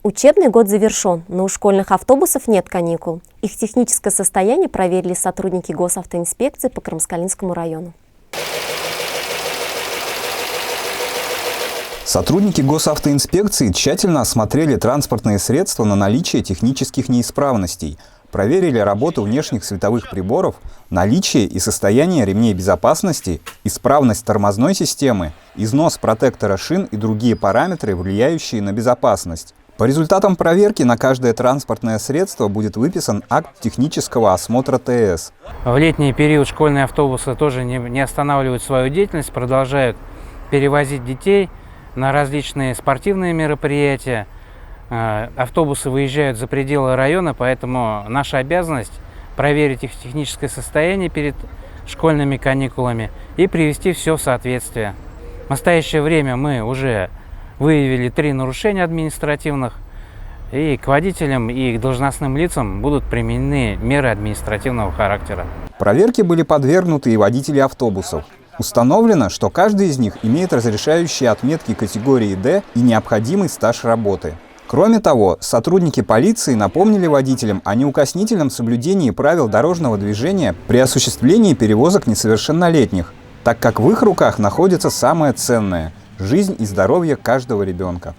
Учебный год завершен, но у школьных автобусов нет каникул. Их техническое состояние проверили сотрудники госавтоинспекции по Кармаскалинскому району. Сотрудники госавтоинспекции тщательно осмотрели транспортные средства на наличие технических неисправностей, проверили работу внешних световых приборов, наличие и состояние ремней безопасности, исправность тормозной системы, износ протектора шин и другие параметры, влияющие на безопасность. По результатам проверки на каждое транспортное средство будет выписан акт технического осмотра ТС. В летний период школьные автобусы тоже не останавливают свою деятельность, продолжают перевозить детей на различные спортивные мероприятия. Автобусы выезжают за пределы района, поэтому наша обязанность проверить их техническое состояние перед школьными каникулами и привести все в соответствие. В настоящее время мы уже выявили 3 нарушения административных, и к водителям и к должностным лицам будут применены меры административного характера. Проверке были подвергнуты и водители автобусов. Установлено, что каждый из них имеет разрешающие отметки категории D и необходимый стаж работы. Кроме того, сотрудники полиции напомнили водителям о неукоснительном соблюдении правил дорожного движения при осуществлении перевозок несовершеннолетних, так как в их руках находится самое ценное – жизнь и здоровье каждого ребенка.